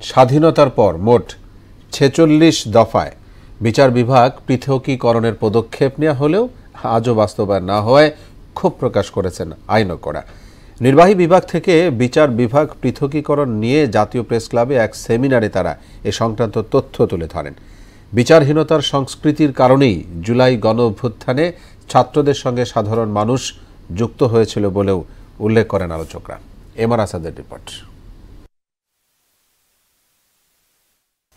স্বাধীনতার পর মোট ৪৬ দফায় বিচার বিভাগ পৃথকীকরণের পদক্ষেপ নেওয়া হলেও আজও বাস্তবায়ন না হওয়ায় ক্ষোভ প্রকাশ করেছেন আইনজ্ঞরা। নির্বাহী বিভাগ থেকে বিচার বিভাগ পৃথকীকরণ নিয়ে জাতীয় প্রেস ক্লাবে এক সেমিনারে তারা এ সংক্রান্ত তথ্য তুলে ধরেন। বিচারহীনতার সংস্কৃতির কারণেই জুলাই গণঅভ্যুত্থানে ছাত্রদের সঙ্গে সাধারণ মানুষ যুক্ত হয়েছিল বলেও উল্লেখ করেন আলোচকরা। এমআর আসাদের রিপোর্ট।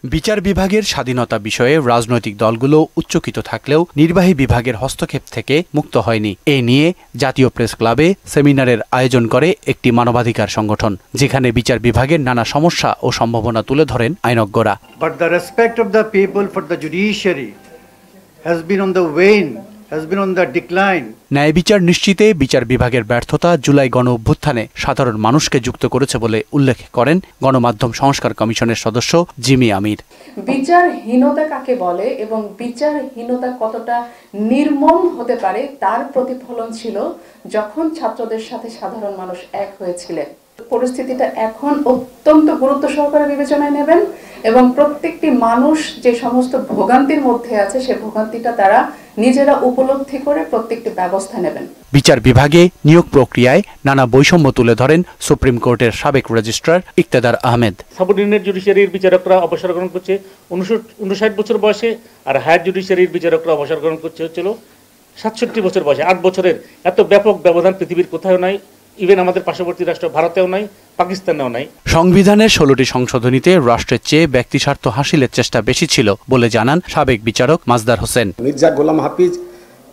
বিচার বিভাগের স্বাধীনতা বিষয়ে রাজনৈতিক দলগুলো উচ্চকিত থাকলেও নির্বাহী বিভাগের হস্তক্ষেপ থেকে মুক্ত হয়নি। এ নিয়ে জাতীয় প্রেস ক্লাবে সেমিনারের আয়োজন করে একটি মানবাধিকার সংগঠন, যেখানে বিচার বিভাগের নানা সমস্যা ও সম্ভাবনা তুলে ধরেন আইনজ্ঞরা। But the respect of the people for the judiciary has been on the wane, has been on the decline. ন্যায় বিচার নিশ্চিতে বিচার বিভাগের ব্যর্থতা জুলাই গণঅভ্যুত্থানে সাধারণ মানুষকে যুক্ত করেছে বলে উল্লেখ করেন গণমাধ্যম সংস্কার কমিশনের সদস্য জিমি আমির। বিচারহীনতা কাকে বলে এবং বিচারহীনতা কতটা নির্মম হতে পারে তার প্রতিফলন ছিল যখন ছাত্রদের সাথে সাধারণ মানুষ এক হয়েছিলেন। পরিস্থিতিটা এখন অত্যন্ত গুরুত্ব সহকারে বিবেচনায় নেবেন এবং প্রত্যেকটি মানুষ যে সমস্ত ভোগান্তির মধ্যে আছে সে ভোগান্তিটা তারা নিজেরা উপলব্ধি করে প্রত্যেকটি ব্যবস্থা নেবেন। বিচার বিভাগে নিয়োগ প্রক্রিয়ায় নানা বৈষম্য তুলে ধরেন সুপ্রিম কোর্টের সাবেক রেজিস্ট্রার ইকতেদার আহমেদ। সাবঅর্ডিনেট জুডিশিয়ারির বিচারকরা অবসর গ্রহণ করছে 59 বছর বয়সে, আর হায়ার জুডিশিয়ারির বিচারকরা অবসর গ্রহণ করছে হচ্ছিল 67 বছর বয়সে। 8 বছরের এত ব্যাপক ব্যবধান পৃথিবীর কোথাও নাই, ইভেন আমাদের পার্শ্ববর্তী রাষ্ট্র ভারতেও নাই, পাকিস্তানেও নাই। সংবিধানের 16টি সংশোধনীতে রাষ্ট্রের চেয়ে ব্যক্তিস্বার্থ হাসিলের চেষ্টা বেশি ছিল বলে জানান সাবেক বিচারক মাজদার হোসেন। মির্জা গোলাম হাফিজ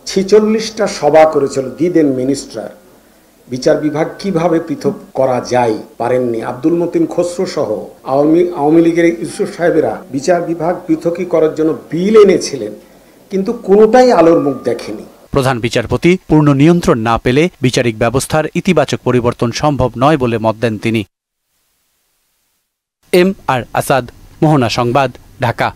46টা সভা করেছিল দিদেন মিনিস্টার, বিচার বিভাগ কিভাবে পৃথক করা যায় পারেননি। আব্দুল মতিন খসরু সহ আওয়ামী লীগের ইউসুফ সাহেবেরা বিচার বিভাগ পৃথকী করার জন্য বিল এনেছিলেন, কিন্তু কোনোটাই আলোর মুখ দেখেনি। প্রধান বিচারপতি পূর্ণ নিয়ন্ত্রণ না পেলে বিচারিক ব্যবস্থার ইতিবাচক পরিবর্তন সম্ভব নয় বলে মত দেন তিনি। এমআর আসাদ, মোহনা সংবাদ, ঢাকা।